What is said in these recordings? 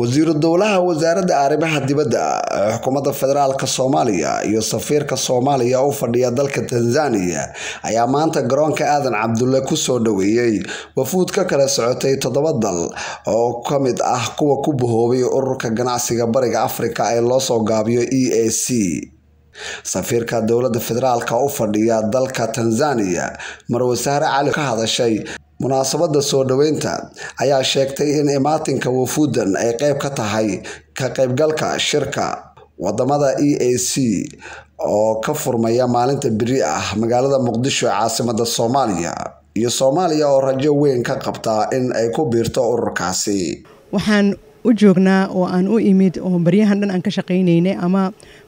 wasiiru dowlaha wasaaradda arrimaha dibadda xukuumadda federaalka Soomaaliya iyo safiirka Soomaaliya oo fadhiya dalka Tanzania ayaa maanta garoonka Aadan Cabdulle ku soo dhaweeyay wafuud ka kala socotay 7 dal oo kamid ah kuwa ku bahoobay ururka ganacsiga bariga Afrika ee loo soo gaabiyo EAC. safiirka dowladda federaalka oo fadhiya dalka Tanzania Marwo Sahre Cali ka hadashay munaasabada soo dhaweynta ayaa sheegtay in imaatinka wafuudan ay qayb ka tahay ka qaybgalka shirka wadamada EAC oo ka furmaya maalinta biri ah magaalada Muqdisho ee caasimadda Soomaaliya iyo Soomaaliya oo rajo weyn ka qabta in ay ku biirto ururkaasi. waxaan u joognaa oo aan u imid oo baryahan dhan aan ka shaqeynaynay ama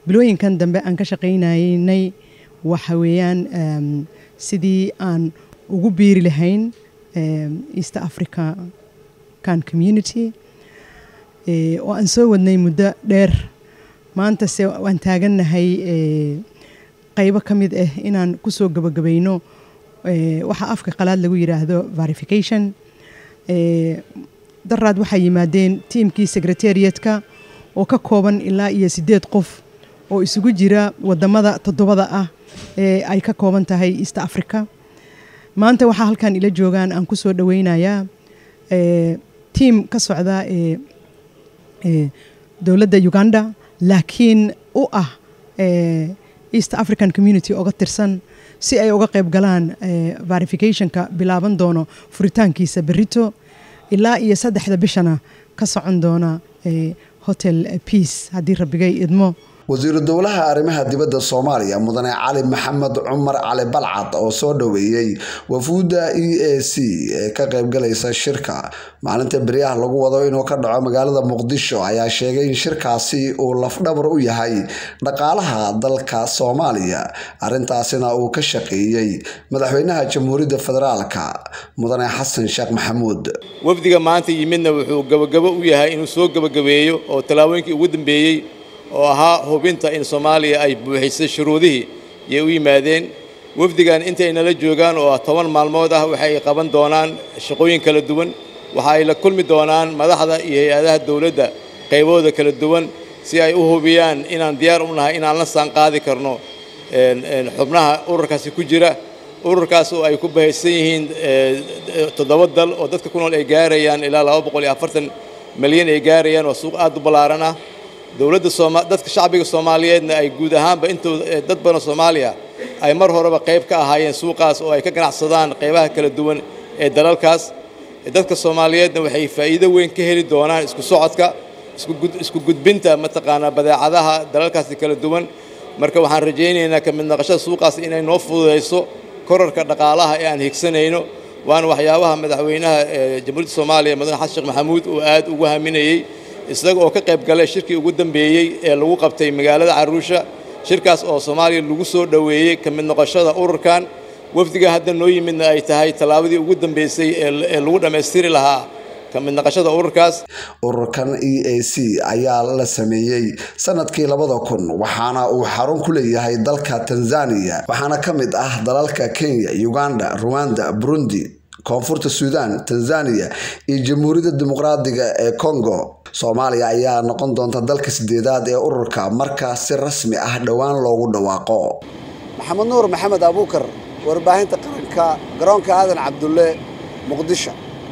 bilooyinkan dambe aan ka shaqeynaynay waxa weeyaan sidii aan ugu biiri lahayn East African community oo aan soo wadnay muddo dheer maanta se waan taaganahay qaybo kamid ah inaan ku soo gabagabayno waxa afka qalaad lagu yiraahdo verification. daraad waxa yimaadeen teamkii secretariatka oo ka kooban ilaa iyo 8 qof oo isugu jira wadamada 7 ah ay ka kooban tahay East Africa. maanta waxa halkan ila joogaan aan ku soo dhaweynayaa team ka socda dawladda Uganda laakiin u ah East African community oo ka tirsan si ay uga qayb galaan verificationka bilaaban doono furitaankiisa berito ilaa iyo 3 bishana ka socon doona Hotel Peace haddii Rabbigay idmo. wasiiru dowlaha arrimaha dibadda Soomaaliya Mudane Cali Maxamed Cumar Cali Balcad oo soo dhaweeyay wafuuda EAC ee ka qayb galaysa shirka maalinta bariyaha lagu wado inuu ka dhaco magaalada Muqdisho ayaa sheegay in shirkaasi uu lafdhabar u yahay dhaqaalaha dalka Soomaaliya arintaasina uu ka shaqeeyay madaxweynaha Jamhuuriyadda Federaalka Mudane Xasan Sheekh Maxamuud. wafdiga maanta yimidna wuxuu gabagabo u yahay inuu soo gabagabeeyo oo talaabooyinkii ugu dambeeyay oo ahaa hubinta in Soomaaliya ay buuxisay shuruudihii ay u yimaadeen. wafdigan intay nala joogaan oo 10 maalmood ah waxay qaban doonaan shaqooyin kala duwan, waxa ay la kulmi doonaan madaxda iyo hay'adaha dawladda qaybooda kala duwan si ay u hubiyaan inaan diyaar u nahay inaan la saan qaadi karno xubnaha ururkaasi ku jira. ururkaas oo ay ku bahaysan yihiin 7 dal oo dadka ku nool ay gaarayaan ilaa 240 milyan ay gaarayaan oo suuq aad u ballaaran ah. dawladda dadka shacbiga Soomaaliyeedna ay guud ahaanba intooda dad badan Soomaaliya ay mar horeba qayb ka ahaayeen suuqaas oo ay ka ganacsadaan qaybaha kala duwan ee dalalkaas. dadka Soomaaliyeedna waxay faa'iido weyn ka heli doonaan isku socodka isku gudbinta mataqaana badeecadaha dalalkaas kala duwan. marka waxaan rajaynaynaa ka mid noqoshada suuqaas inay noo fududeyso kororka dhaqaalaha ee aan higsanayno. waan waxyaabaha madaxweynaha Jamhuuriyadda Soomaaliya Mudane Xasan Sheekh Maxamuud oo aad ugu haminayay isaga oo ka qayb galay shirkii ugu dambeeyay ee lagu qabtay magaalada Arusha. shirkaas oo Soomaaliya lagu soo dhaweeyay ka mid noqoshada ururkan. wafdiga hadda noo yimidna ay tahay talaabadii ugu dambeysay ee lagu dhameystiri lahaa ka mid noqoshada ururkaas. ururkan EAC ayaa la sameeyay sanadkii 2000 waxaana uu xarun ku leeyahay dalka Tanzania waxaana ka mid ah dalalka Kenya, Uganda, Rwanda, Burundi, Koonfurta Suudaan, Tanzania iyo Jamhuuriyadda Dimuqraadiga ee Congo. Soomaaliya ayaa noqon doonta dalka 8aad ee ururka marka si rasmi ah dhawaan loogu dhawaaqo. Maxamed Nuur Maxamed Abuukar, warbaahinta qaranka, garoonka Aadan Cabdulle, Muqdisho.